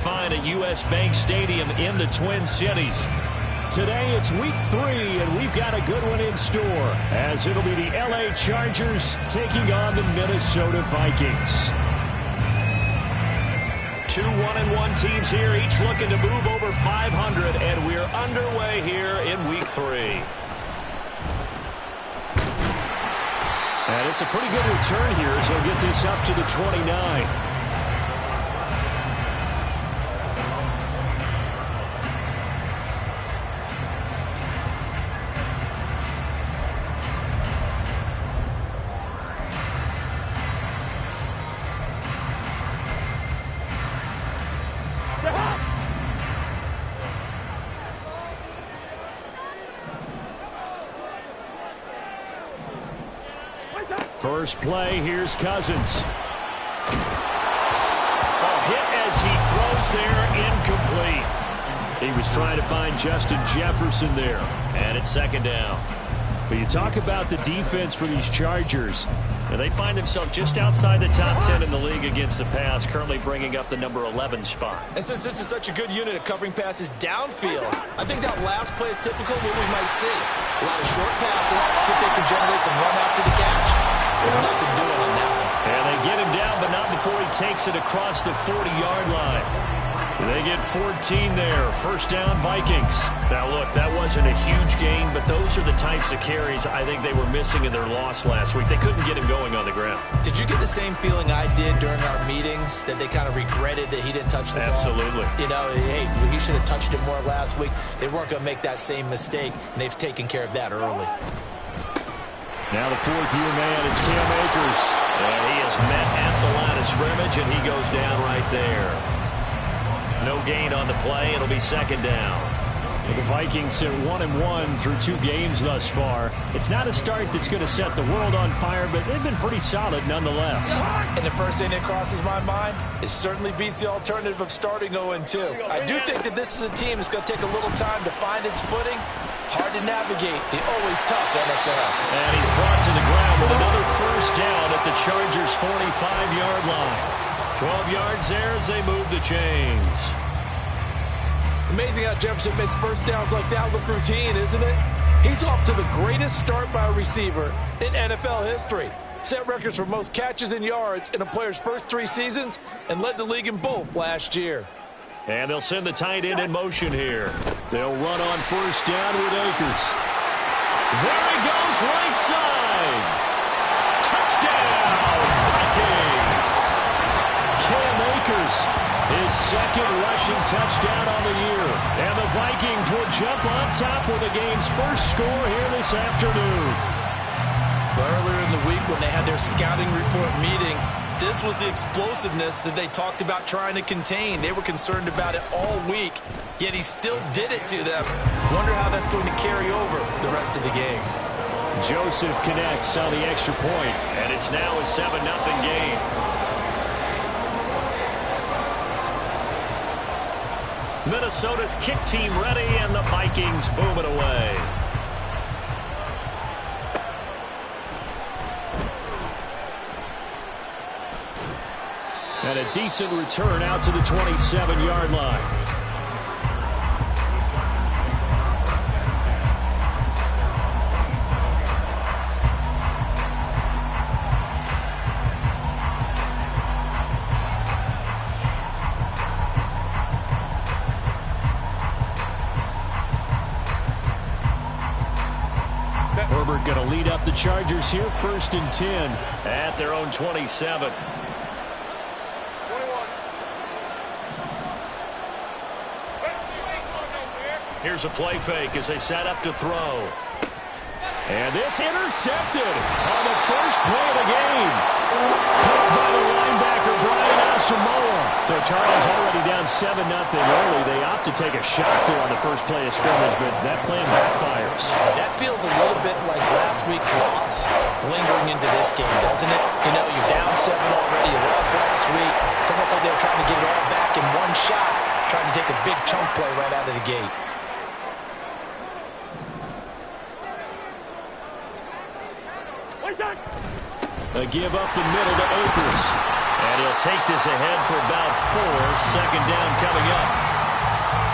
Find at U.S. Bank Stadium in the Twin Cities. Today it's week 3, and we've got a good one in store, as it'll be the L.A. Chargers taking on the Minnesota Vikings. 2 1-1 teams here, each looking to move over 500, and we're underway here in week 3. And it's a pretty good return here as he'll get this up to the 29. First play, here's Cousins. A hit as he throws there, incomplete. He was trying to find Justin Jefferson there, and it's second down. But you talk about the defense for these Chargers, and they find themselves just outside the top 10 in the league against the pass, currently bringing up the number 11 spot. And since this is such a good unit at covering passes downfield, I think that last play is typical of what we might see. A lot of short passes, see if they can generate some run after the catch. Nothing doing on that one. And they get him down, but not before he takes it across the 40-yard line. They get 14 there. First down, Vikings. Now, look, that wasn't a huge gain, but those are the types of carries I think they were missing in their loss last week. They couldn't get him going on the ground. Did you get the same feeling I did during our meetings, that they kind of regretted that he didn't touch the ball? Absolutely. You know, hey, he should have touched it more last week. They weren't going to make that same mistake, and they've taken care of that early. Now the fourth-year man is Cam Akers. And he is met at the line of scrimmage, and he goes down right there. No gain on the play. It'll be second down. Well, the Vikings sit 1-1 through 2 games thus far. It's not a start that's going to set the world on fire, but they've been pretty solid nonetheless. And the first thing that crosses my mind, it certainly beats the alternative of starting 0-2. I do think that this is a team that's going to take a little time to find its footing. Hard to navigate the always tough NFL. And he's brought to the ground with another first down at the Chargers' 45-yard line. 12 yards there as they move the chains. Amazing how Jefferson makes first downs like that look routine, isn't it? He's off to the greatest start by a receiver in NFL history. Set records for most catches and yards in a player's first 3 seasons and led the league in both last year. And they'll send the tight end in motion here. They'll run on first down with Akers. There he goes, right side. Touchdown, Vikings. Cam Akers, his second rushing touchdown on the year. And the Vikings will jump on top with the game's first score here this afternoon. Earlier in the week when they had their scouting report meeting, this was the explosiveness that they talked about trying to contain. They were concerned about it all week, yet he still did it to them. Wonder how that's going to carry over the rest of the game. Joseph connects on the extra point, and it's now a 7-0 game. Minnesota's kick team ready, and the Vikings boom it away. And a decent return out to the 27-yard line. Herbert going to lead up the Chargers here, 1st and 10 at their own 27. Here's a play fake as they set up to throw. And this intercepted on the first play of the game. Picked by the linebacker, Brian Asamoah. So Chargers already down 7-0 early. They opt to take a shot there on the first play of scrimmage, but that plan backfires. That feels a little bit like last week's loss lingering into this game, doesn't it? You know, you're down 7 already. You lost last week. It's almost like they were trying to get it all back in one shot, trying to take a big chunk play right out of the gate. A give up the middle to Akers. And he'll take this ahead for about 4. Second down coming up.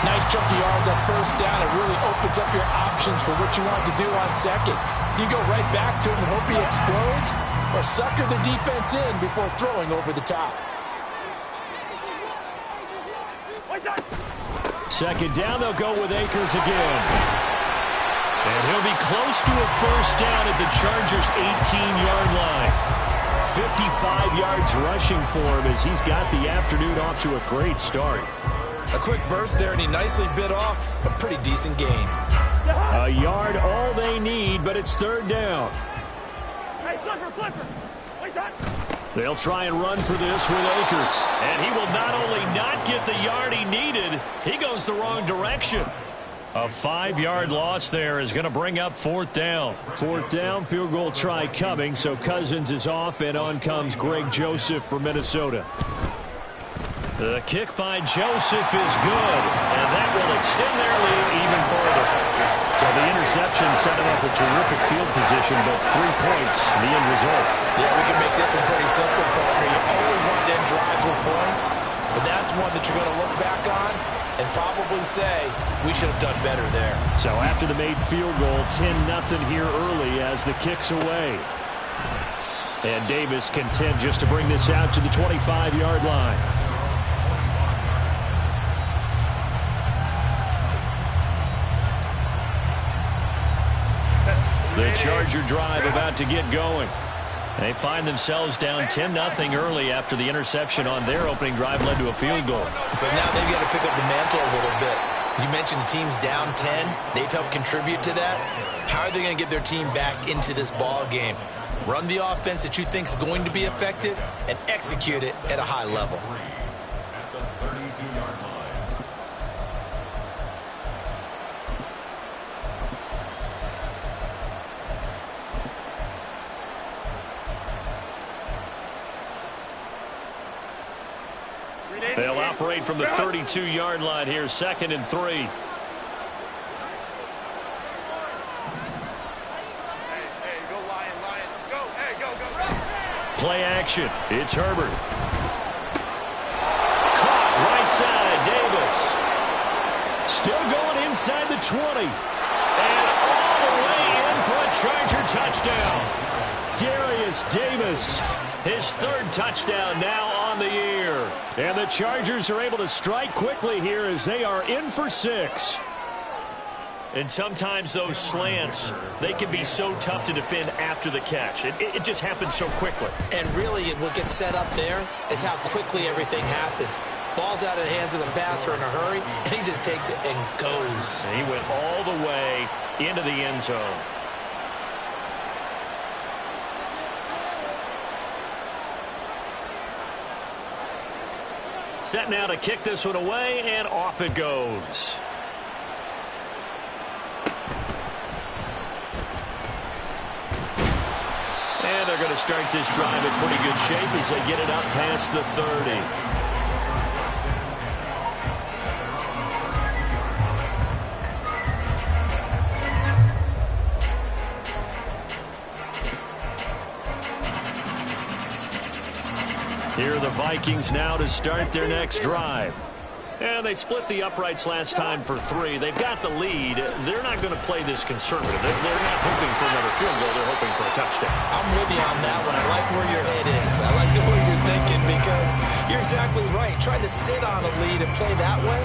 Nice chunk of yards on first down. It really opens up your options for what you want to do on second. You go right back to him and hope he explodes, or sucker the defense in before throwing over the top. Second down, they'll go with Akers again. And he'll be close to a first down at the Chargers' 18-yard line. 55 yards rushing for him as he's got the afternoon off to a great start. A quick burst there, and he nicely bit off a pretty decent gain. A yard all they need, but it's third down. Hey, Clipper. They'll try and run for this with Akers. And he will not only not get the yard he needed, he goes the wrong direction. A 5-yard loss there is going to bring up fourth down. Fourth down, field goal try coming, so Cousins is off, and on comes Greg Joseph from Minnesota. The kick by Joseph is good, and that will extend their lead even further. So the interception set up a terrific field position, but 3 points, the end result. Yeah, we can make this one pretty simple, partner. You always want to end drives with points, but that's one that you're going to look back on and probably say, we should have done better there. So after the made field goal, 10-0 here early as the kick's away. And Davis content just to bring this out to the 25-yard line. The Charger drive about to get going. They find themselves down 10-0 early after the interception on their opening drive led to a field goal. So now they've got to pick up the mantle a little bit. You mentioned the team's down 10. They've helped contribute to that. How are they going to get their team back into this ball game? Run the offense that you think is going to be effective and execute it at a high level. They'll operate from the 32-yard line here, 2nd and 3. Hey, go Lion. Go, hey, go. Play action. It's Herbert. Caught right side, Davis. Still going inside the 20. And all the way in for a Charger touchdown. Darius Davis, his 3rd touchdown now on the year. And the Chargers are able to strike quickly here as they are in for 6. And sometimes those slants, they can be so tough to defend after the catch. It just happens so quickly. And really, what gets set up there is how quickly everything happens. Ball's out of the hands of the passer in a hurry, and he just takes it and goes. And he went all the way into the end zone. Set now to kick this one away, and off it goes. And they're going to start this drive in pretty good shape as they get it up past the 30. Here are the Vikings now to start their next drive. And they split the uprights last time for 3. They've got the lead. They're not going to play this conservative. They're not hoping for another field goal. They're hoping for a touchdown. I'm with you on that one. I like where your head is. I like the way you're thinking because you're exactly right. Trying to sit on a lead and play that way,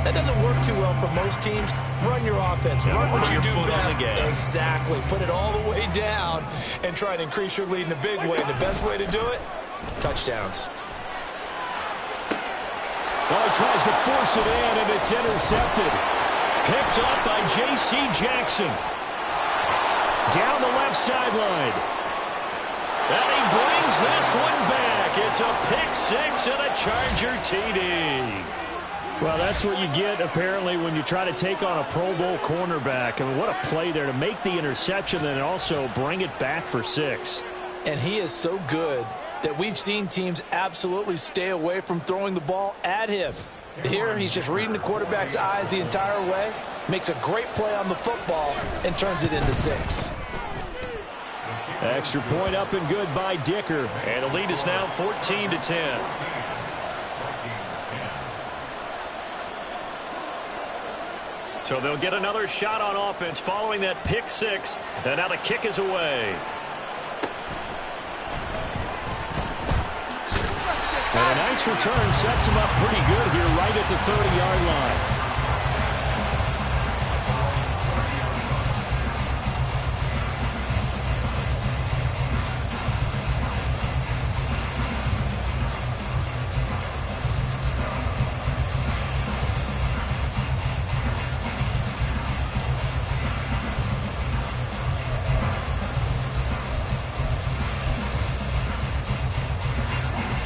that doesn't work too well for most teams. Run your offense. Run what you do best. Exactly. Put it all the way down and try and increase your lead in a big way. And the best way to do it, touchdowns. Well, he tries to force it in, and it's intercepted. Picked up by J.C. Jackson. Down the left sideline. And he brings this one back. It's a pick 6 and a Charger TD. Well, that's what you get, apparently, when you try to take on a Pro Bowl cornerback. I mean, what a play there to make the interception and also bring it back for 6. And he is so good that we've seen teams absolutely stay away from throwing the ball at him. Here, he's just reading the quarterback's eyes the entire way, makes a great play on the football, and turns it into 6. Extra point up and good by Dicker. And the lead is now 14-10. So they'll get another shot on offense following that pick six. And now the kick is away. And a nice return sets him up pretty good here right at the 30-yard line.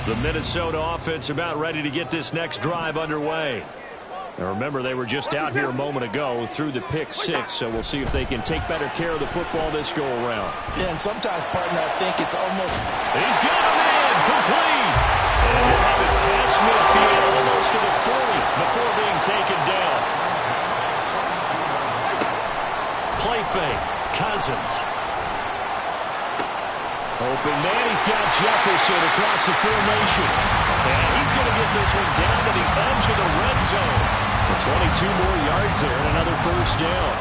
The Minnesota offense about ready to get this next drive underway. Now remember, they were just out here a moment ago through the pick six, so we'll see if they can take better care of the football this go-around. Yeah, and sometimes, partner, I think it's almost... He's got a man complete. And he'll have it past midfield almost to the 40 before being taken down. Play fake. Cousins. Open man, he's got Jefferson across the formation. And he's going to get this one down to the edge of the red zone. 22 more yards there and another first down.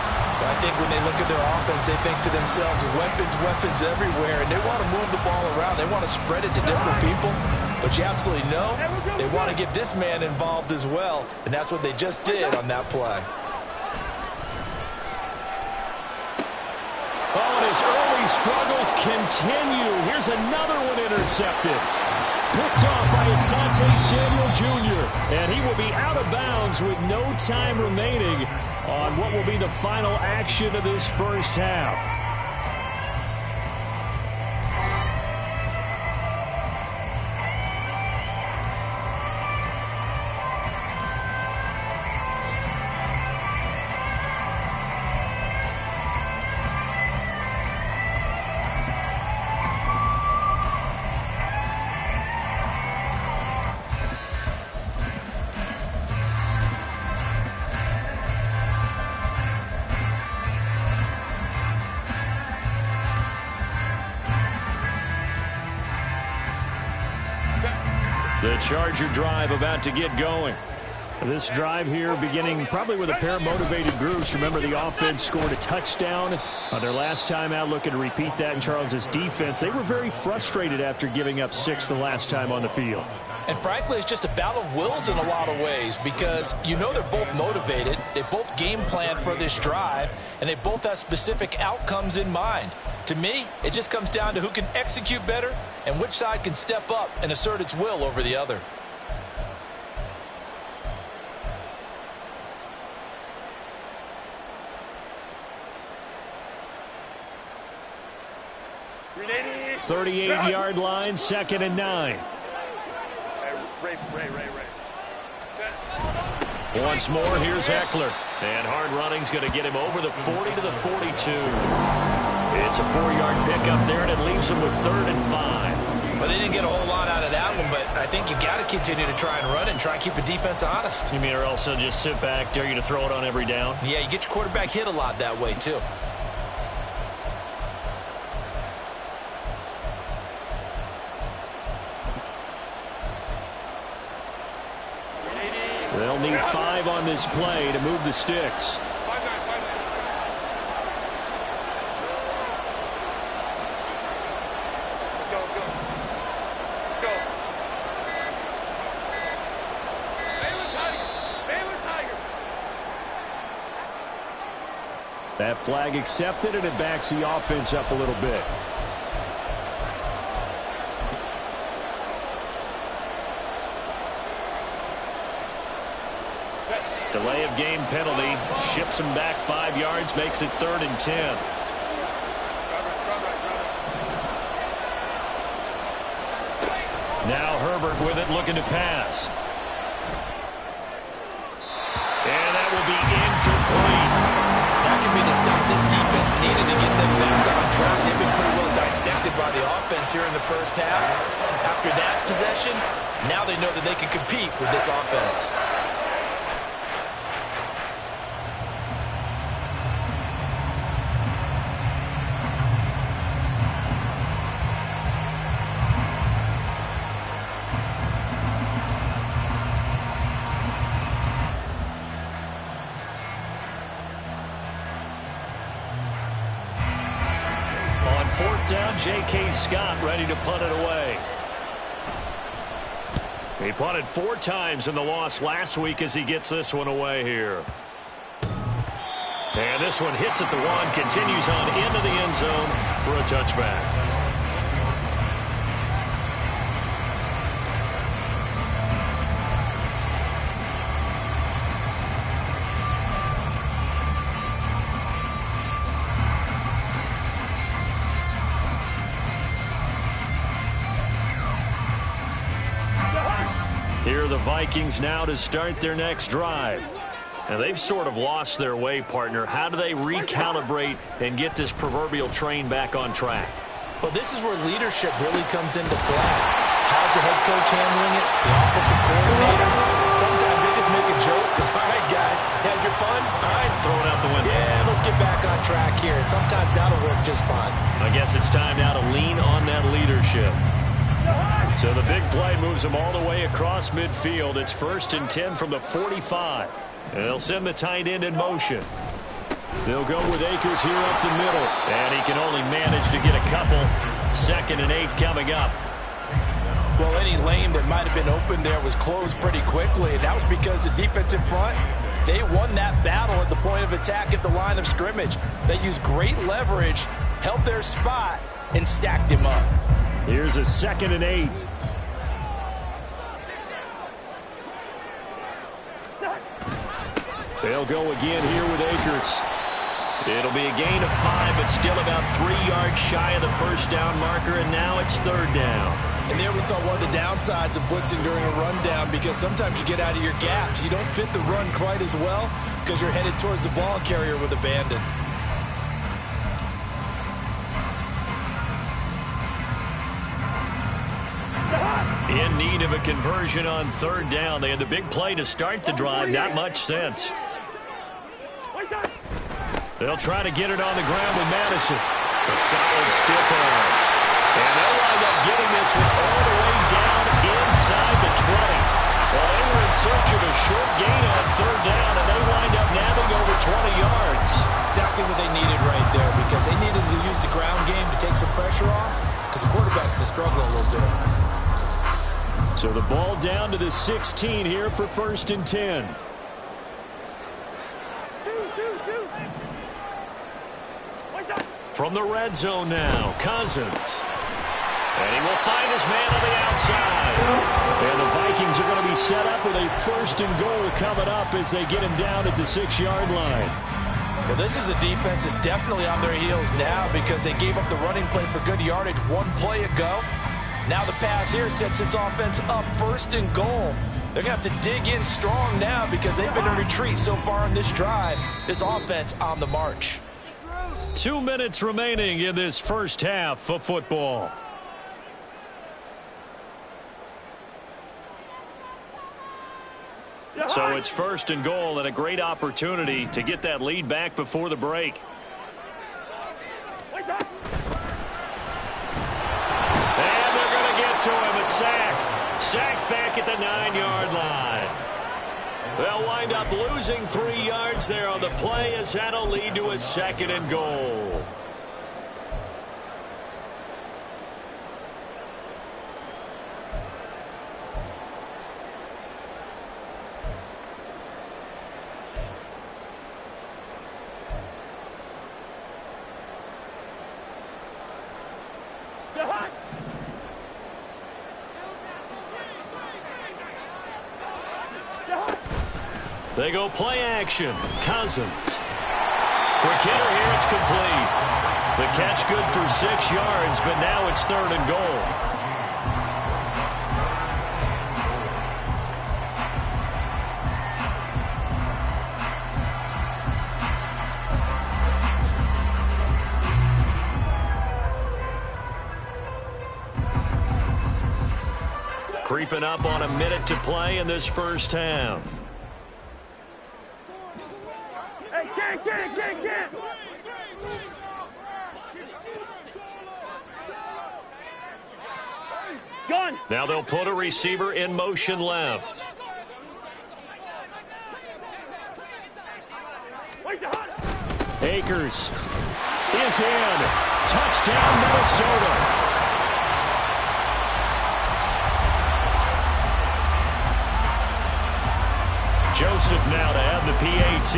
I think when they look at their offense, they think to themselves, weapons everywhere, and they want to move the ball around. They want to spread it to different people. But you absolutely know they want to get this man involved as well, and that's what they just did on that play. Oh, and his early struggles continue. Here's another one intercepted. Picked off by Asante Samuel Jr. And he will be out of bounds with no time remaining on what will be the final action of this first half. The Charger drive about to get going. This drive here beginning probably with a pair of motivated groups. Remember, the offense scored a touchdown on their last time out, looking to repeat that in Charles's defense. They were very frustrated after giving up 6 the last time on the field. And frankly, it's just a battle of wills in a lot of ways because you know they're both motivated. They both game plan for this drive, and they both have specific outcomes in mind. To me, it just comes down to who can execute better and which side can step up and assert its will over the other. Ray. 38-yard line, 2nd and 9. Ray. Once more, here's Eckler. And hard running's going to get him over the 40 to the 42. It's a 4-yard pickup there, and it leaves him with 3rd and 5. Well, they didn't get a whole lot out of that one, but I think you got to continue to try and run and try and keep the defense honest. You mean or else they'll just sit back, dare you to throw it on every down? Yeah, you get your quarterback hit a lot that way, too. They'll need 5 on this play to move the sticks. That flag accepted, and it backs the offense up a little bit. Delay of game penalty. Ships him back 5 yards, makes it 3rd and 10. Now Herbert with it, looking to pass. And that will be incomplete. That could be the stop this defense needed to get them back on track. They've been pretty well dissected by the offense here in the first half. After that possession, now they know that they can compete with this offense. brought down J.K. Scott, ready to punt it away. He punted 4 times in the loss last week as he gets this one away here. And this one hits at the 1, continues on into the end zone for a touchback. Here are the Vikings now to start their next drive. And they've sort of lost their way, partner. How do they recalibrate and get this proverbial train back on track? Well, this is where leadership really comes into play. How's the head coach handling it? The offensive coordinator? Sometimes they just make a joke. All right, guys, had your fun? All right. Throw it out the window. Yeah, let's get back on track here. And sometimes that'll work just fine. I guess it's time now to lean on that leadership. So the big play moves them all the way across midfield. It's 1st and 10 from the 45. And they'll send the tight end in motion. They'll go with Akers here up the middle. And he can only manage to get a couple. 2nd and 8 coming up. Well, any lane that might have been open there was closed pretty quickly. And that was because the defensive front, they won that battle at the point of attack at the line of scrimmage. They used great leverage, held their spot, and stacked him up. Here's a 2nd and 8. They'll go again here with Akers. It'll be a gain of 5, but still about 3 yards shy of the first down marker, and now it's 3rd down. And there we saw one of the downsides of blitzing during a rundown, because sometimes you get out of your gaps. You don't fit the run quite as well because you're headed towards the ball carrier with abandon. In need of a conversion on 3rd down. They had the big play to start the drive. Not much sense. They'll try to get it on the ground with Madison. A solid stiff arm. And they'll wind up getting this one all the way down inside the 20. Well, they were in search of a short gain on 3rd down, and they wind up nabbing over 20 yards. Exactly what they needed right there, because they needed to use the ground game to take some pressure off, because the quarterback's been struggling a little bit. So the ball down to the 16 here for 1st and 10. From the red zone now, Cousins. And he will find his man on the outside. And the Vikings are going to be set up with a 1st and goal coming up as they get him down at the 6-yard line. Well, this is a defense that's definitely on their heels now, because they gave up the running play for good yardage 1 play ago. Now the pass here sets this offense up 1st and goal. They're going to have to dig in strong now, because they've been in retreat so far in this drive. This offense on the march. 2 minutes remaining in this first half of football. So it's 1st and goal, and a great opportunity to get that lead back before the break. And they're going to get to him, a sack. Sacked back at the 9-yard line. They'll wind up losing 3 yards there on the play, as that'll lead to a 2nd and goal. They go play action. Cousins. Quick hitter here. It's complete. The catch good for 6 yards, but now it's 3rd and goal. Creeping up on a minute to play in this first half. Get! Gun! Now they'll put a receiver in motion left. Akers. is in. Touchdown, Minnesota. Joseph now to have the PAT.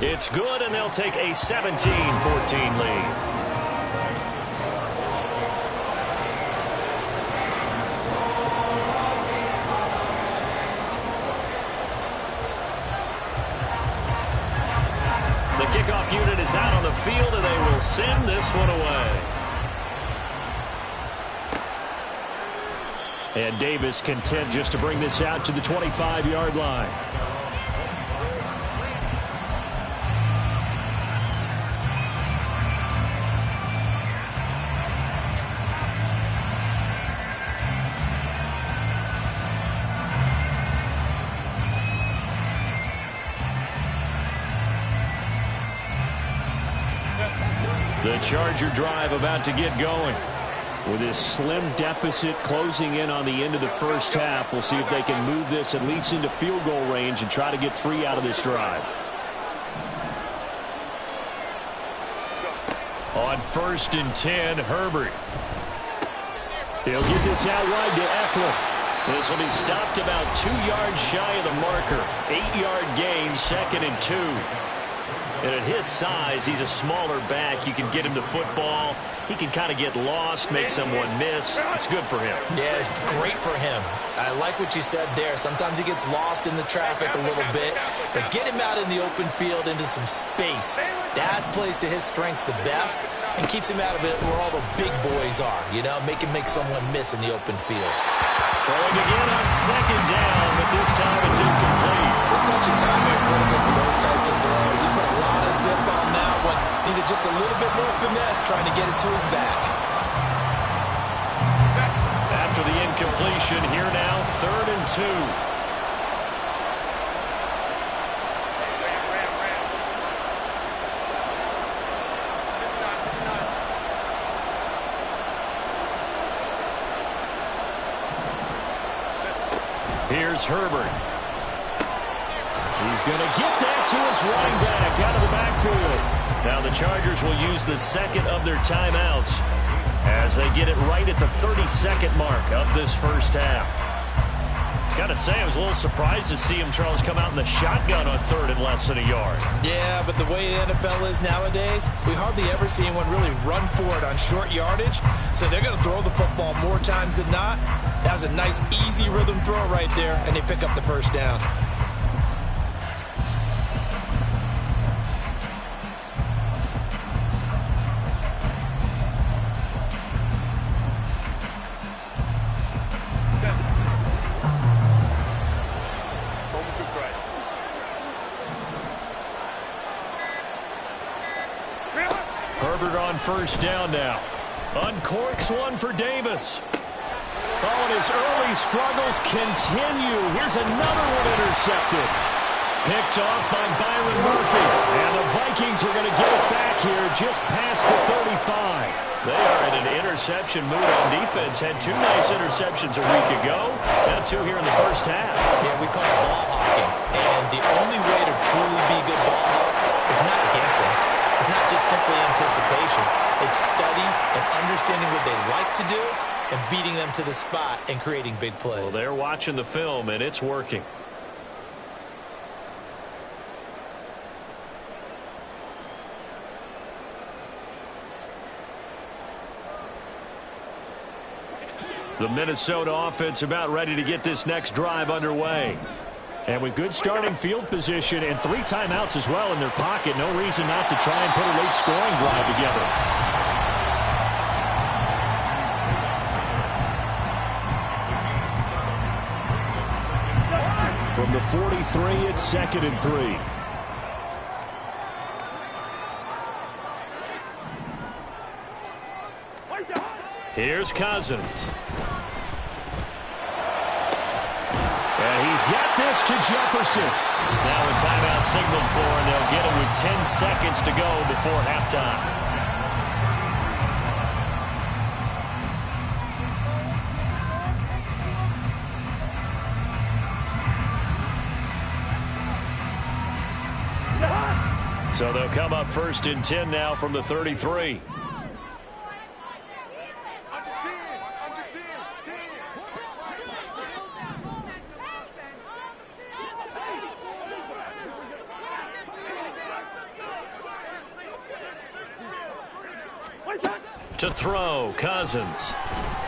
It's good, and they'll take a 17-14 lead. The kickoff unit is out on the field, and they will send this one away. And Davis content just to bring this out to the 25-yard line. The Charger drive about to get going. With this slim deficit closing in on the end of the first half, we'll see if they can move this at least into field goal range and try to get 3 out of this drive. On 1st and 10, Herbert. He'll get this out wide to Eckler. This will be stopped about 2 yards shy of the marker. 8-yard gain, 2nd and 2. And at his size, he's a smaller back. You can get him to football. He can kind of get lost, make someone miss. It's good for him. Yeah, it's great for him. I like what you said there. Sometimes he gets lost in the traffic a little bit, but get him out in the open field into some space. That plays to his strengths the best and keeps him out of it where all the big boys are, you know, make him make someone miss in the open field. Throwing again on 2nd down, but this time it's incomplete. The touch and time are critical for those types of throws. He put a lot of zip on that one. Needed just a little bit more finesse trying to get it to his back. After the incompletion, here now, 3rd and 2. Here's Herbert. He's going to get that to his running back out of the backfield. Now the Chargers will use the 2nd of their timeouts as they get it right at the 32nd mark of this first half. Got to say, I was a little surprised to see him, Charles, come out in the shotgun on 3rd and less than a yard. Yeah, but the way the NFL is nowadays, we hardly ever see anyone really run for it on short yardage. So they're going to throw the football more times than not. That was a nice, easy rhythm throw right there, and they pick up the 1st down. Herbert on 1st down now. Uncorks one for Davis. Oh, and his early struggles continue. Here's another one intercepted. Picked off by Byron Murphy. And the Vikings are going to get it back here just past the 35. They are in an interception mood on defense. Had 2 nice interceptions a week ago. Now 2 here in the first half. Yeah, we call it ball hawking. And the only way to truly be good ball hawks is not guessing. It's not just simply anticipation. It's study and understanding what they like to do and beating them to the spot and creating big plays. Well, they're watching the film, and it's working. The Minnesota offense about ready to get this next drive underway. And with good starting field position and 3 timeouts as well in their pocket, no reason not to try and put a late scoring drive together. From the 43, it's 2nd and 3. Here's Cousins. And he's got this to Jefferson. Now a timeout signaled for, and they'll get it with 10 seconds to go before halftime. So they'll come up 1st and 10 now from the 33. To throw, Cousins.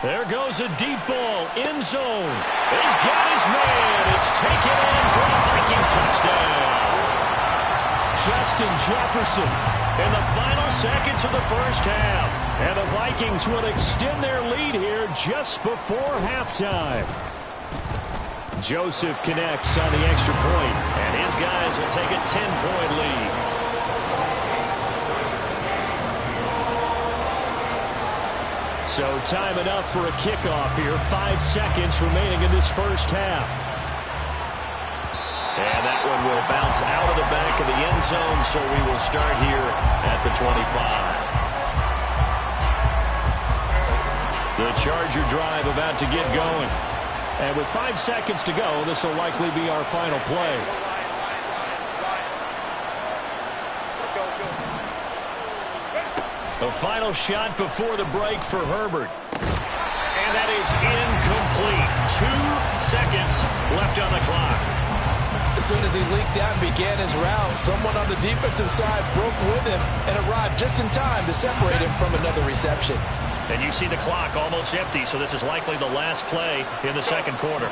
There goes a deep ball, end zone. He's got his man. It's taken in for a Viking touchdown. Justin Jefferson in the final seconds of the first half. And the Vikings will extend their lead here just before halftime. Joseph connects on the extra point, and his guys will take a 10-point lead. So time enough for a kickoff here. 5 seconds remaining in this first half. And that one will bounce out of the back of the end zone, so we will start here at the 25. The Charger drive about to get going. And with 5 seconds to go, this will likely be our final play. The final shot before the break for Herbert. And that is incomplete. 2 seconds left on the clock. As soon as he leaked out and began his route, someone on the defensive side broke with him and arrived just in time to separate him from another reception. And you see the clock almost empty, so this is likely the last play in the second quarter.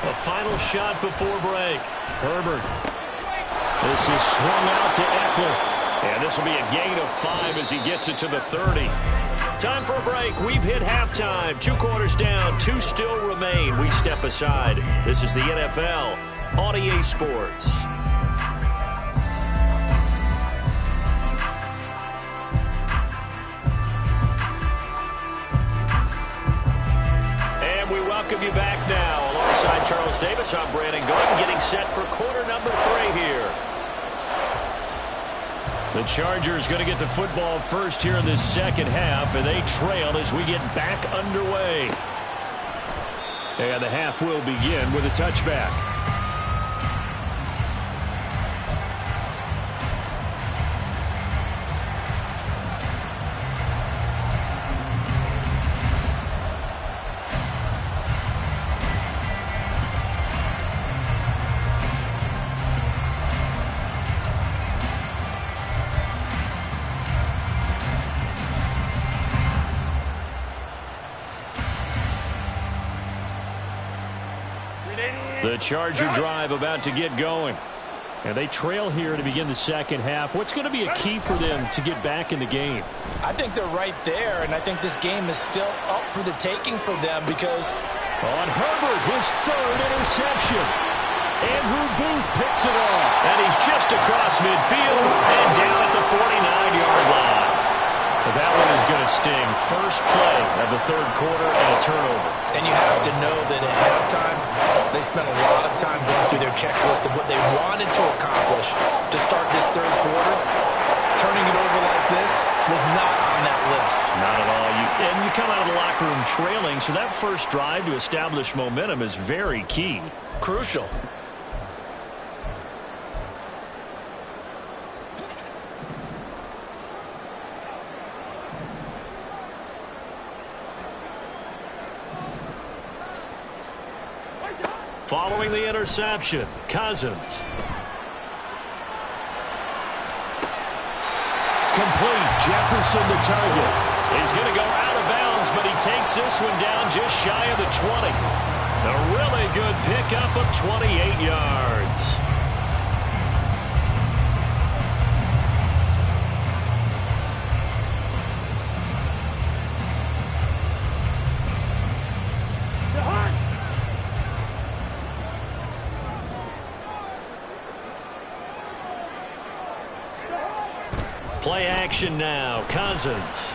The final shot before break. Herbert. This is swung out to Eckler. And this will be a gain of 5 as he gets it to the 30. Time for a break. We've hit halftime. 2 quarters down. 2 still remain. We step aside. This is the NFL on EA Sports. And we welcome you back now. Alongside Charles Davis, I'm Brandon Gordon, getting set for quarter number 3 here. The Chargers going to get the football first here in this second half, and they trail as we get back underway. And the half will begin with a touchback. The Charger drive about to get going. And they trail here to begin the second half. What's going to be a key for them to get back in the game? I think they're right there, and I think this game is still up for the taking for them because on Herbert, his 3rd interception. Andrew Booth picks it off. And he's just across midfield and down at the 49-yard line. That one is going to sting. First play of the third quarter and a turnover. And you have to know that at halftime, they spent a lot of time going through their checklist of what they wanted to accomplish to start this third quarter. Turning it over like this was not on that list. Not at all. And you come out of the locker room trailing, so that first drive to establish momentum is very key. Crucial. Following the interception, Cousins. Complete. Jefferson the target. He's going to go out of bounds, but he takes this one down just shy of the 20. A really good pickup of 28 yards. Play action now. Cousins.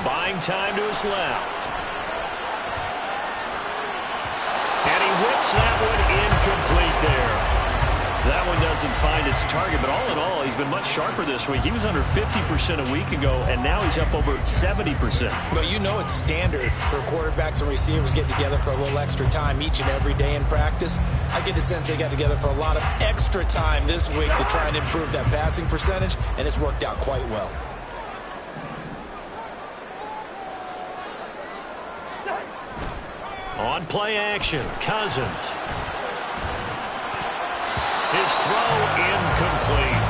Buying time to his left. And he whips that one incomplete there. That one doesn't find its target, but all in all, he's been much sharper this week. He was under 50% a week ago, and now he's up over 70%. Well, you know it's standard for quarterbacks and receivers getting together for a little extra time each and every day in practice. I get the sense they got together for a lot of extra time this week to try and improve that passing percentage, and it's worked out quite well. On play action, Cousins. His throw incomplete.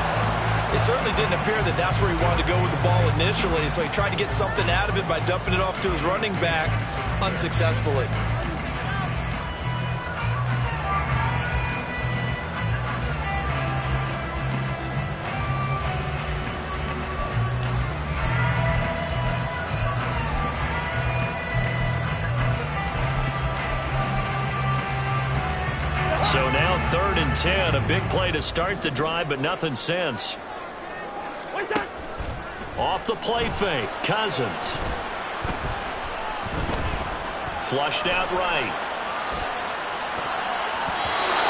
It certainly didn't appear that that's where he wanted to go with the ball initially, so he tried to get something out of it by dumping it off to his running back unsuccessfully. So now 3rd and 10, a big play to start the drive, but nothing since. Off the play fake, Cousins. Flushed out right.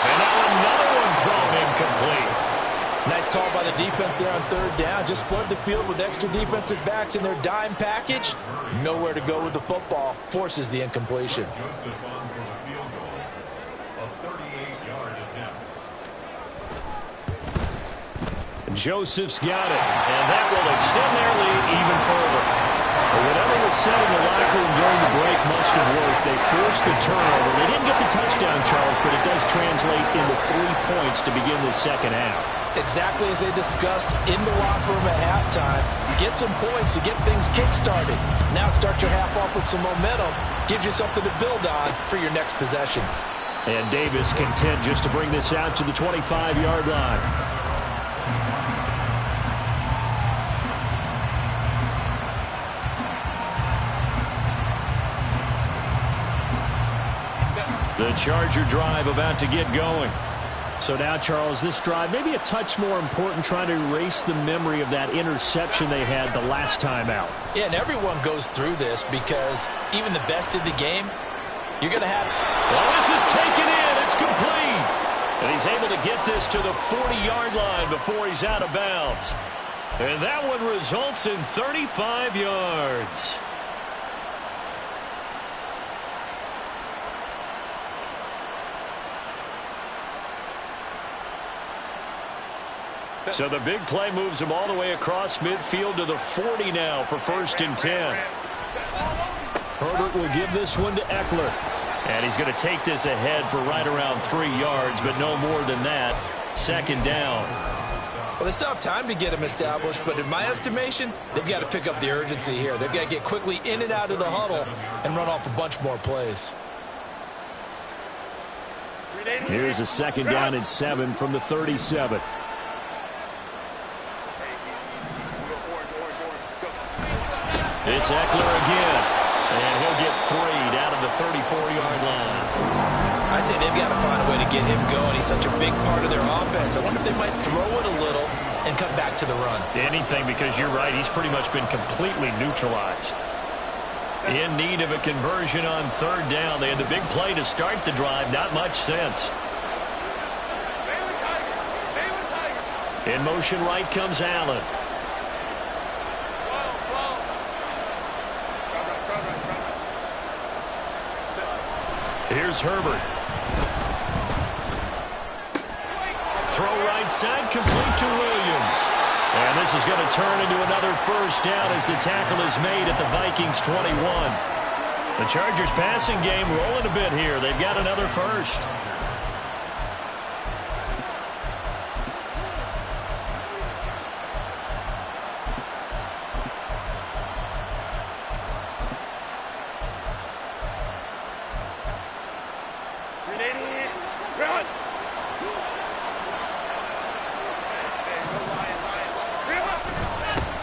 And now another one thrown incomplete. Nice call by the defense there on 3rd down. Just flood the field with extra defensive backs in their dime package. Nowhere to go with the football. Forces the incompletion. Joseph's got it, and that will extend their lead even further. But whatever was said in the locker room during the break must have worked. They forced the turnover. They didn't get the touchdown, Charles, but it does translate into 3 points to begin the second half. Exactly as they discussed in the locker room at halftime. Get some points to get things kick-started. Now start your half off with some momentum. Gives you something to build on for your next possession. And Davis content just to bring this out to the 25-yard line. The Charger drive about to get going. So now, Charles, this drive maybe a touch more important, trying to erase the memory of that interception they had the last time out. Yeah, and everyone goes through this because even the best in the game, you're going to have... Well, this is taken in. It's complete. And he's able to get this to the 40-yard line before he's out of bounds. And that one results in 35 yards. So the big play moves him all the way across midfield to the 40 now for 1st and 10. Herbert will give this one to Eckler. And he's going to take this ahead for right around 3 yards, but no more than that. 2nd down. Well, they still have time to get him established, but in my estimation, they've got to pick up the urgency here. They've got to get quickly in and out of the huddle and run off a bunch more plays. Here's a 2nd down and 7 from the 37. It's Eckler again, and he'll get 3 down to the 34-yard line. I'd say they've got to find a way to get him going. He's such a big part of their offense. I wonder if they might throw it a little and come back to the run. Anything, because you're right, he's pretty much been completely neutralized. In need of a conversion on 3rd down. They had the big play to start the drive. Not much sense. In motion right comes Allen. Here's Herbert. Throw right side, complete to Williams. And this is going to turn into another 1st down as the tackle is made at the Vikings 21. The Chargers passing game rolling a bit here. They've got another 1st.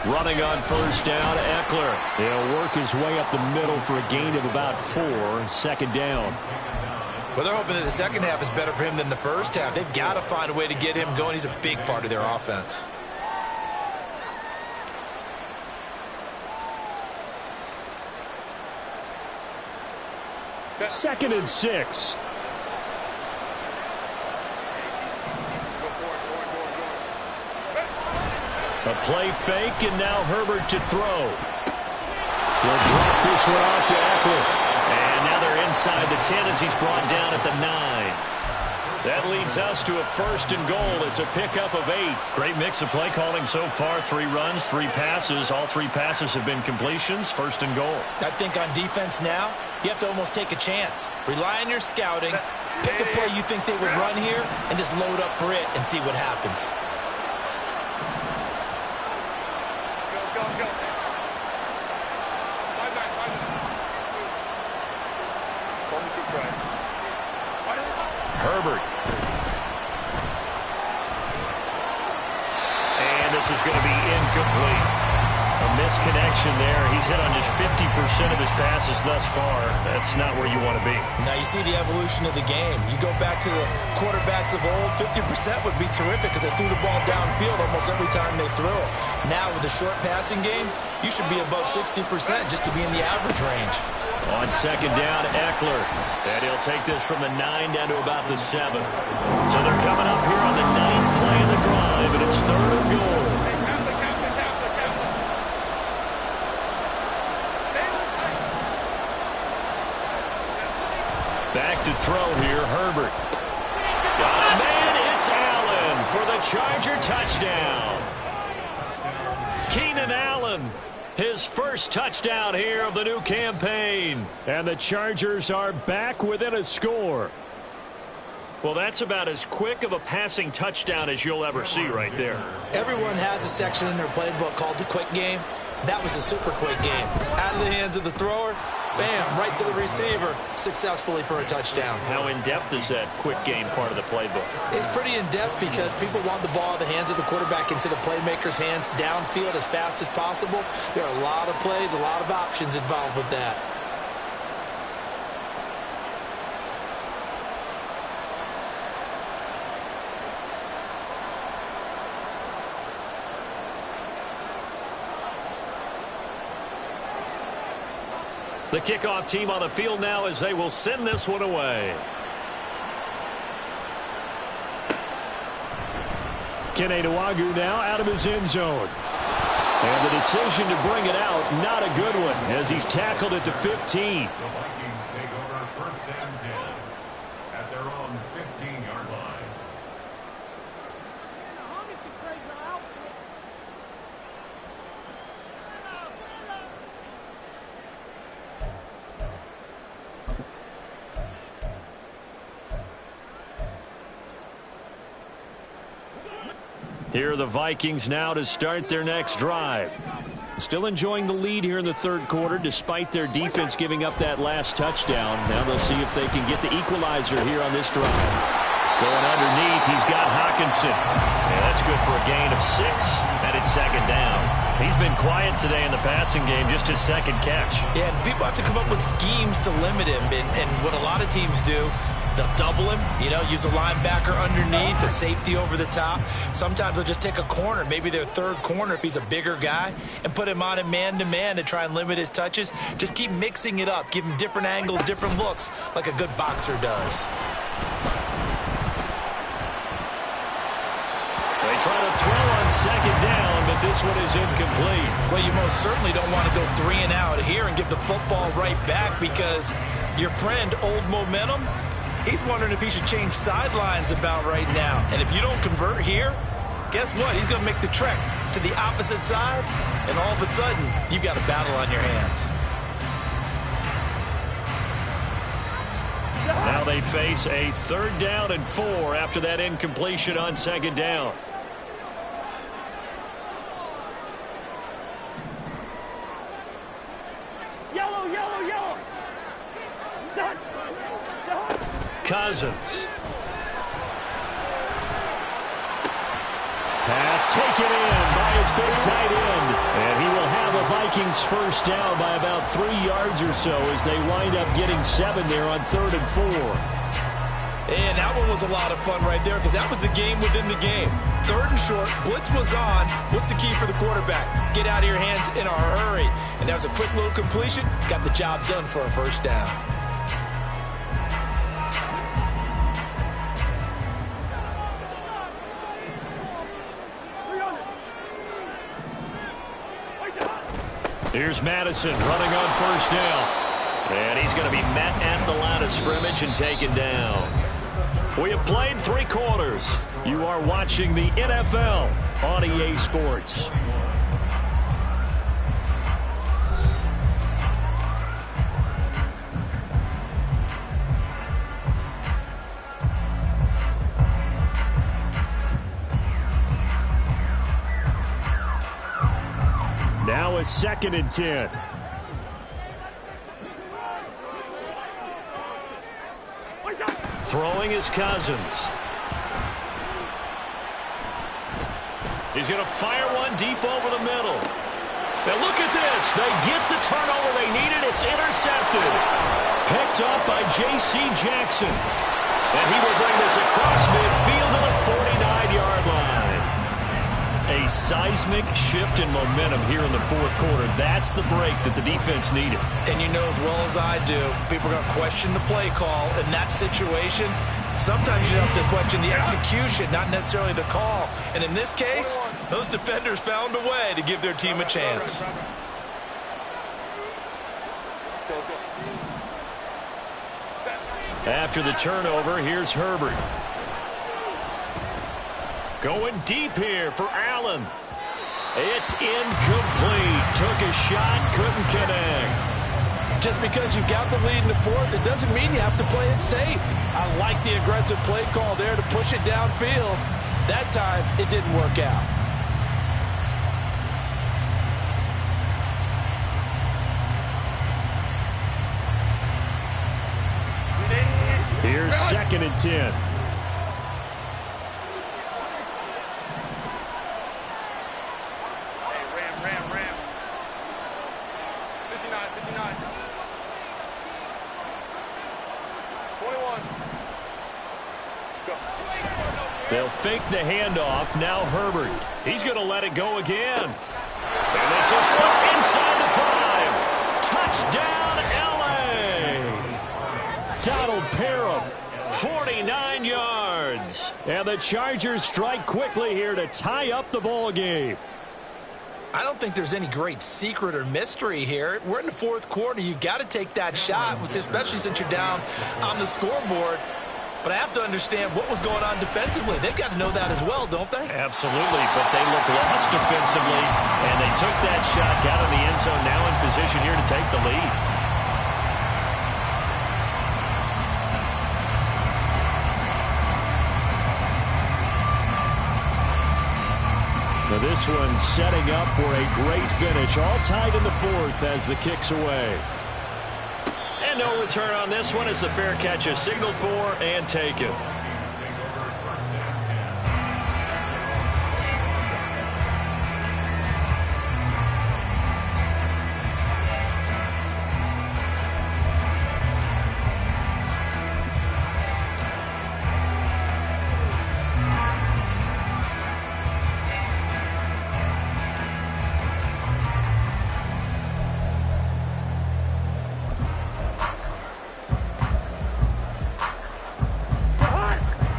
Running on 1st down, Eckler. He'll work his way up the middle for a gain of about 4. 2nd down. Well, they're hoping that the second half is better for him than the first half. They've got to find a way to get him going. He's a big part of their offense. Second and 6. A play fake, and now Herbert to throw. He'll drop this one off to Eckler. And now they're inside the 10 as he's brought down at the 9. That leads us to a 1st and goal. It's a pickup of 8. Great mix of play calling so far. 3 runs, 3 passes. All 3 passes have been completions. 1st and goal. I think on defense now, you have to almost take a chance. Rely on your scouting. Pick a play you think they would run here and just load up for it and see what happens. Go. Herbert. And this is going to be incomplete. A misconnection there. He's hit on just 50% of his passes thus far. That's not where you want to be. Now you see the evolution of the game. You go back to the quarterbacks of old, 50% would be terrific because they threw the ball downfield almost every time they threw it. Now with the short passing game, you should be above 60% just to be in the average range. On 2nd down, Eckler. And he'll take this from the 9 down to about the 7. So they're coming up here on the 9th play of the drive, and it's 3rd and goal. Back to throw here, Herbert. Got a man, it's Allen for the Charger touchdown. Keenan Allen. His first touchdown here of the new campaign. And the Chargers are back within a score. Well, that's about as quick of a passing touchdown as you'll ever see right there. Everyone has a section in their playbook called the quick game. That was a super quick game. Out of the hands of the thrower, bam, right to the receiver, successfully for a touchdown. How in-depth is that quick game part of the playbook? It's pretty in-depth because people want the ball in the hands of the quarterback into the playmaker's hands downfield as fast as possible. There are a lot of plays, a lot of options involved with that. The kickoff team on the field now as they will send this one away. Kene Nwangwu now out of his end zone. And the decision to bring it out, not a good one, as he's tackled at the 15. The Vikings take over 1st and 10 at their own 15-yard line. Here are the Vikings now to start their next drive. Still enjoying the lead here in the 3rd quarter despite their defense giving up that last touchdown. Now they'll see if they can get the equalizer here on this drive. Going underneath, he's got Hockenson. Yeah, that's good for a gain of 6, and it's 2nd down. He's been quiet today in the passing game, just his 2nd catch. Yeah, people have to come up with schemes to limit him, and what a lot of teams do, they'll double him, use a linebacker underneath, a safety over the top. Sometimes they'll just take a corner, maybe their 3rd corner if he's a bigger guy, and put him on a man-to-man to try and limit his touches. Just keep mixing it up, give him different angles, different looks, like a good boxer does. They try to throw on 2nd down, but this one is incomplete. Well, you most certainly don't want to go 3 and out here and give the football right back because your friend, Old Momentum, he's wondering if he should change sidelines about right now. And if you don't convert here, guess what? He's going to make the trek to the opposite side, and all of a sudden, you've got a battle on your hands. Now they face a 3rd down and 4 after that incompletion on 2nd down. Yellow. Cousins. Pass taken in by his big tight end. And he will have a Vikings 1st down by about 3 yards or so as they wind up getting 7 there on 3rd and 4. And that one was a lot of fun right there because that was the game within the game. 3rd and short, blitz was on. What's the key for the quarterback? Get out of your hands in a hurry. And that was a quick little completion. Got the job done for a 1st down. Here's Madison running on first down. And he's going to be met at the line of scrimmage and taken down. We have played 3 quarters. You are watching the NFL on EA Sports. Now a 2nd and 10. Throwing is Cousins. He's going to fire one deep over the middle. Now look at this. They get the turnover they needed. It's intercepted. Picked up by J.C. Jackson. And he will bring this across midfield to the 49-yard line. A seismic shift in momentum here in the 4th quarter. That's the break that the defense needed. And you know as well as I do, people are going to question the play call. In that situation, sometimes you have to question the execution, not necessarily the call. And in this case, those defenders found a way to give their team a chance. After the turnover, here's Herbert. Going deep here for Allen. It's incomplete. Took a shot, couldn't connect. Just because you've got the lead in the 4th, it doesn't mean you have to play it safe. I like the aggressive play call there to push it downfield. That time, it didn't work out. Here's 2nd and 10. Ram. 59. 21. Go. They'll fake the handoff. Now Herbert. He's going to let it go again. And this is caught inside the 5. Touchdown, L.A. Donald Parham, 49 yards. And the Chargers strike quickly here to tie up the ball game. I don't think there's any great secret or mystery here. We're in the 4th quarter. You've got to take that shot, especially since you're down on the scoreboard. But I have to understand what was going on defensively. They've got to know that as well, don't they? Absolutely, but they look lost defensively, and they took that shot, got in the end zone, now in position here to take the lead. Now this one setting up for a great finish. All tied in the 4th as the kick's away. And no return on this one as the fair catch is signaled for and taken.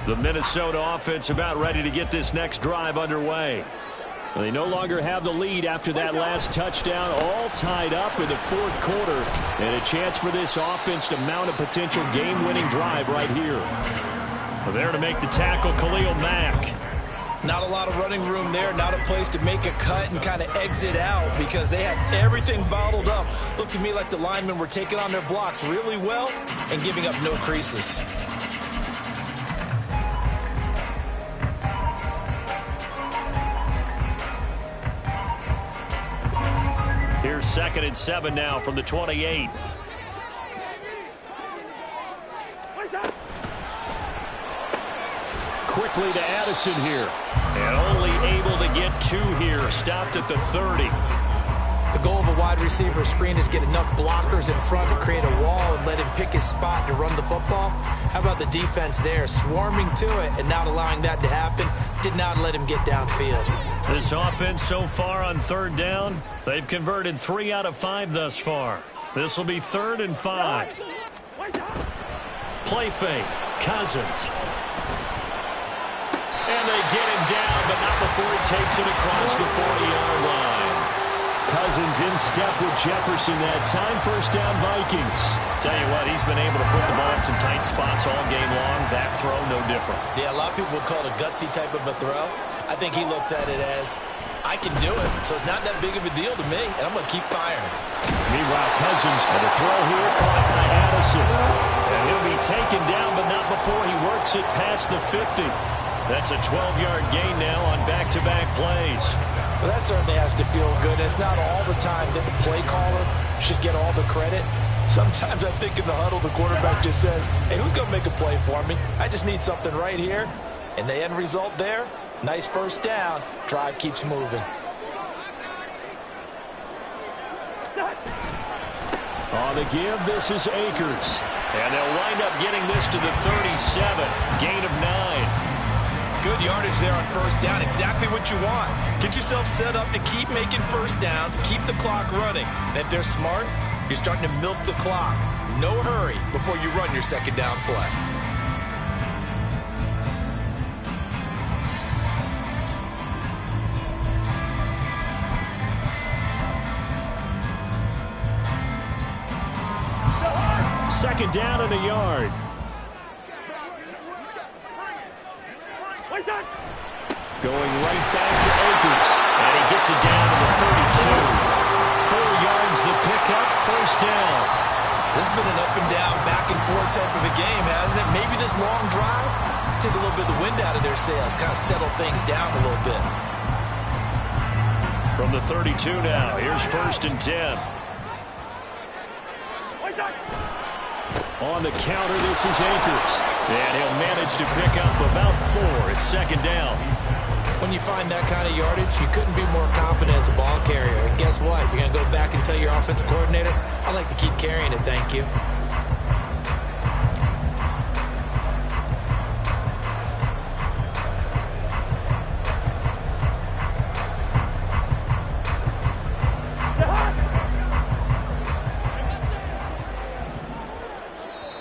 The Minnesota offense about ready to get this next drive underway. They no longer have the lead after that last touchdown, all tied up in the 4th quarter, and a chance for this offense to mount a potential game-winning drive right here. There to make the tackle, Khalil Mack. Not a lot of running room there, not a place to make a cut and kind of exit out because they had everything bottled up. Looked to me like the linemen were taking on their blocks really well and giving up no creases. Here's 2nd and 7 now from the 28. Quickly to Addison here. And only able to get 2 here. Stopped at the 30. The goal of a wide receiver screen is get enough blockers in front to create a wall and let him pick his spot to run the football. How about the defense there, swarming to it and not allowing that to happen? Did not let him get downfield. This offense so far on 3rd down, they've converted 3 out of 5 thus far. This will be 3rd and 5. Play fake, Cousins. And they get him down, but not before he takes it across the 40-yard line. Cousins in step with Jefferson that time. First down, Vikings. Tell you what, he's been able to put the ball in some tight spots all game long. That throw, no different. Yeah, a lot of people would call it a gutsy type of a throw. I think he looks at it as, I can do it, so it's not that big of a deal to me, and I'm going to keep firing. Meanwhile, Cousins on the throw here, caught by Addison. And he'll be taken down, but not before he works it past the 50. That's a 12-yard gain now on back-to-back plays. Well, that certainly has to feel good. It's not all the time that the play caller should get all the credit. Sometimes I think in the huddle, the quarterback just says, hey, who's going to make a play for me? I just need something right here. And the end result there, nice first down. Drive keeps moving. On the give, this is Akers. And they'll wind up getting this to the 37. Gain of 9. Good yardage there on first down. Exactly what you want. Get yourself set up to keep making first downs, keep the clock running. And if they're smart, you're starting to milk the clock. No hurry before you run your second down play. Second down and a yard. Going right back to Akers. And he gets it down to the 32. 4 yards the pickup, first down. This has been an up and down, back and forth type of a game, hasn't it? Maybe this long drive take a little bit of the wind out of their sails, kind of settle things down a little bit. From the 32 now, here's first and 10. On the counter, this is Akers. And he'll manage to pick up about 4. It's second down. When you find that kind of yardage, you couldn't be more confident as a ball carrier. And guess what? You're going to go back and tell your offensive coordinator, I'd like to keep carrying it, thank you.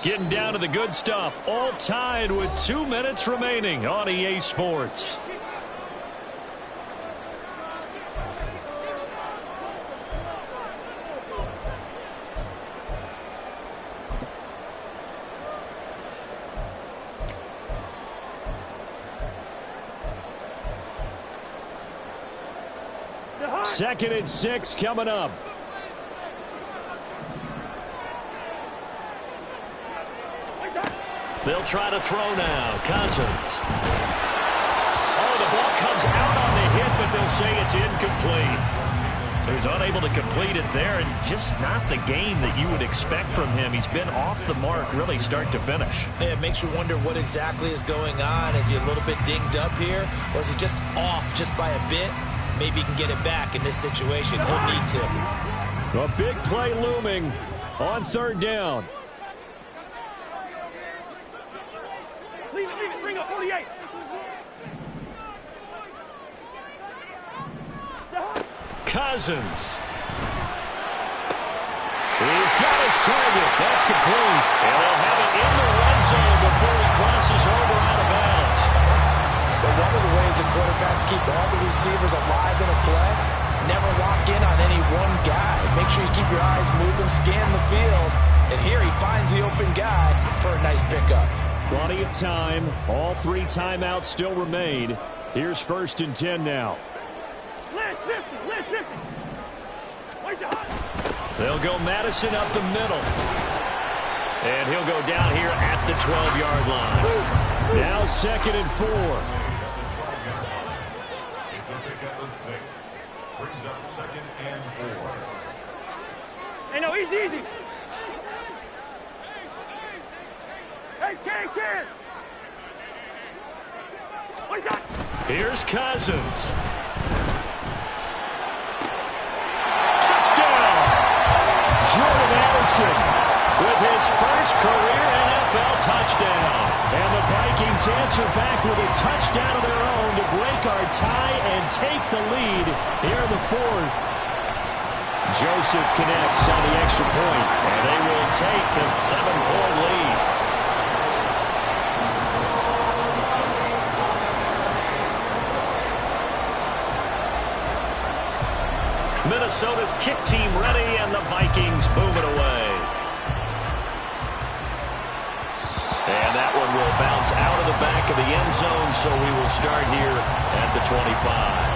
Getting down to the good stuff. All tied with 2 minutes remaining on EA Sports. Second and 6 coming up. They'll try to throw now. Cousins. Oh, the ball comes out on the hit, but they'll say it's incomplete. So he's unable to complete it there, and just not the game that you would expect from him. He's been off the mark really start to finish. Yeah, it makes you wonder what exactly is going on. Is he a little bit dinged up here, or is he just off just by a bit? Maybe he can get it back in this situation. He'll need to. A big play looming on third down. Bring up 48. Cousins. He's got his target. That's complete. And they'll have it in the red zone before he crosses over out of bounds. But one of the ways the quarterbacks keep all the receivers alive in a play, never lock in on any one guy. Make sure you keep your eyes moving, scan the field. And here he finds the open guy for a nice pickup. Plenty of time. All 3 timeouts still remain. Here's first and 10 now. They'll go Madison up the middle. And he'll go down here at the 12-yard line. Now second and 4. It's a pickup of 6. Brings up second and 4. Hey, no, easy. Hey, Ken! What's that? Here's Cousins. Touchdown! Jordan Addison with his first career NFL touchdown. And the Vikings answer back with a touchdown of their own to break our tie and take the lead here in the 4th. Joseph connects on the extra point, and they will take a 7-point lead. Minnesota's kick team ready, and the Vikings boom it away. And that one will bounce out of the back of the end zone, so we will start here at the 25.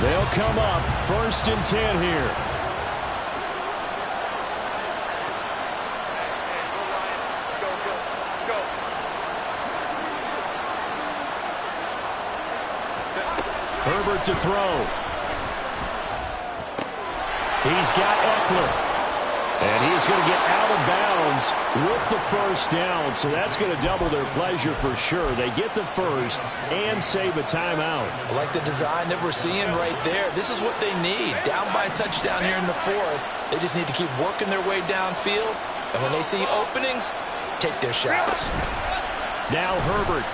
They'll come up 1st and 10 here. Herbert to throw. He's got Eckler. And he is going to get out of bounds with the first down, so that's going to double their pleasure for sure. They get the first and save a timeout. I like the design that we're seeing right there. This is what they need. Down by a touchdown here in the 4th. They just need to keep working their way downfield, and when they see openings, take their shots. Now Herbert.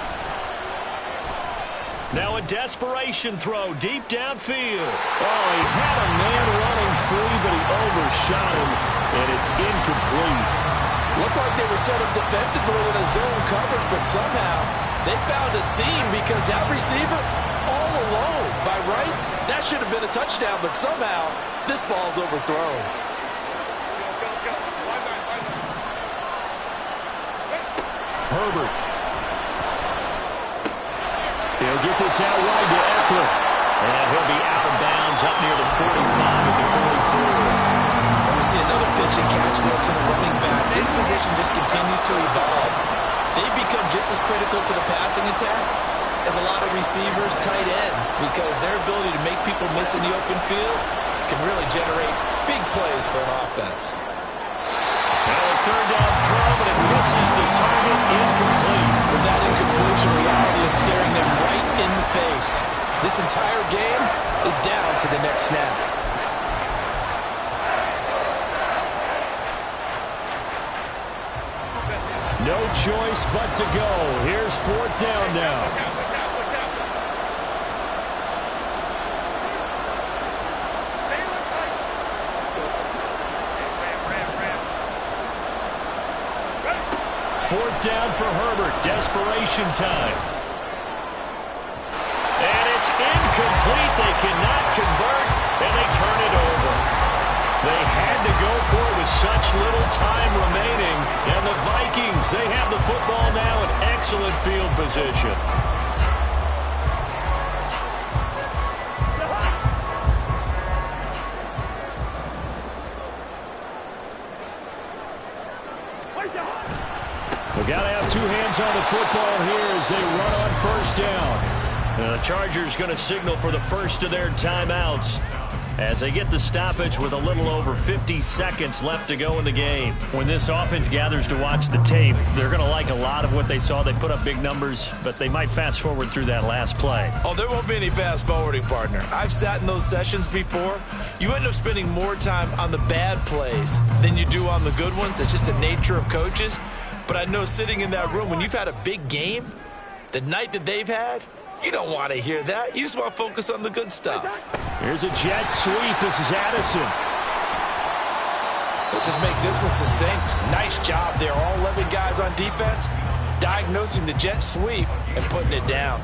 Now a desperation throw deep downfield. Oh, he had a man running free, but he overshot him, and it's incomplete. Looked like they were set up defensively in a zone coverage, but somehow they found a seam because that receiver all alone. By rights, that should have been a touchdown, but somehow this ball's overthrown. Herbert. He'll get this out wide to Eckler. And he'll be out of bounds up near the 45 at the 44. And we see another pitch and catch there to the running back. This position just continues to evolve. They've become just as critical to the passing attack as a lot of receivers, tight ends, because their ability to make people miss in the open field can really generate big plays for an offense. Now a 3rd down throw, but it misses the target, incomplete. With that incompletion, reality is staring them right in the face. This entire game is down to the next snap. No choice but to go. Here's 4th down now. Down for Herbert. Desperation time. And it's incomplete. They cannot convert, and they turn it over. They had to go for it with such little time remaining. And the Vikings, they have the football now in excellent field position. We've got to have 2 hands on the football here as they run on 1st down. The Chargers going to signal for the first of their timeouts as they get the stoppage with a little over 50 seconds left to go in the game. When this offense gathers to watch the tape, they're going to like a lot of what they saw. They put up big numbers, but they might fast forward through that last play. Oh, there won't be any fast forwarding, partner. I've sat in those sessions before. You end up spending more time on the bad plays than you do on the good ones. It's just the nature of coaches. But I know sitting in that room, when you've had a big game, the night that they've had, you don't want to hear that. You just want to focus on the good stuff. Here's a jet sweep. This is Addison. Let's just make this one succinct. Nice job there. All 11 guys on defense diagnosing the jet sweep and putting it down.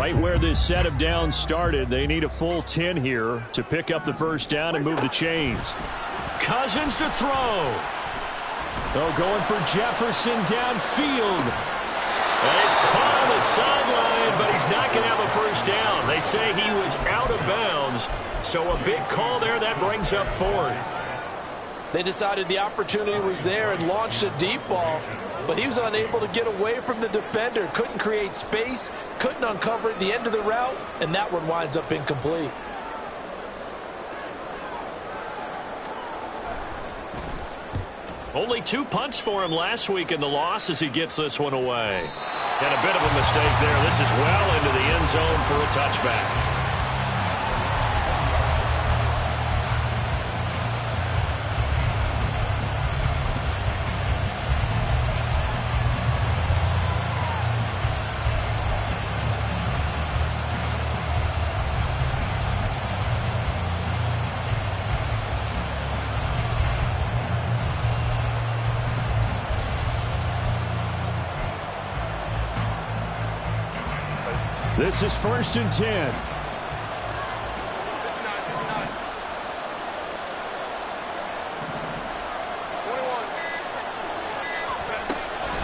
Right where this set of downs started, they need a full 10 here to pick up the first down and move the chains. Cousins to throw. Oh, going for Jefferson downfield. And he's caught on the sideline, but he's not going to have a first down. They say he was out of bounds, so a big call there. That brings up 4th. They decided the opportunity was there and launched a deep ball, but he was unable to get away from the defender, couldn't create space, couldn't uncover at the end of the route, and that one winds up incomplete. Only 2 punts for him last week in the loss as he gets this one away. And a bit of a mistake there. This is well into the end zone for a touchback. This is 1st and 10.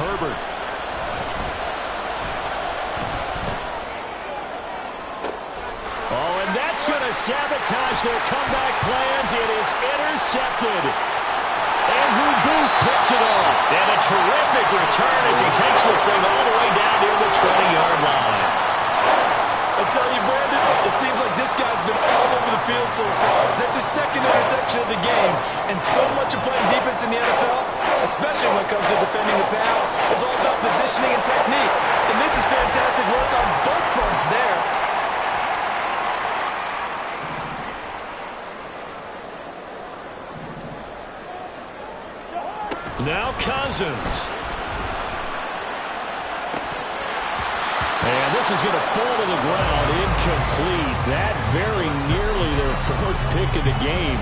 Herbert. Oh, and that's going to sabotage their comeback plans. It is intercepted. Andrew Booth picks it off. And a terrific return as he takes this thing all the way down near the 20-yard line. I tell you, Brandon, it seems like this guy's been all over the field so far. That's his second interception of the game. And so much of playing defense in the NFL, especially when it comes to defending the pass, is all about positioning and technique. And this is fantastic work on both fronts there. Now Cousins. And this is going to fall to the ground, incomplete. That very nearly their 4th pick of the game.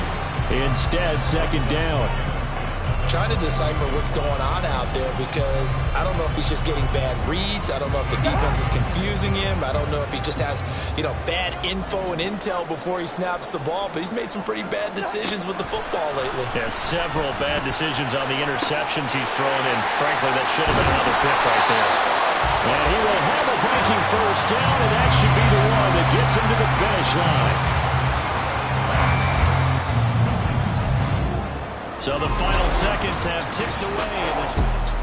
Instead, 2nd down. Trying to decipher what's going on out there because I don't know if he's just getting bad reads. I don't know if the defense is confusing him. I don't know if he just has, bad info and intel before he snaps the ball. But he's made some pretty bad decisions with the football lately. Yeah, several bad decisions on the interceptions he's thrown, and frankly, that should have been another pick right there. And he will have a Viking 1st down, and that should be the one that gets him to the finish line. So the final seconds have ticked away in this one.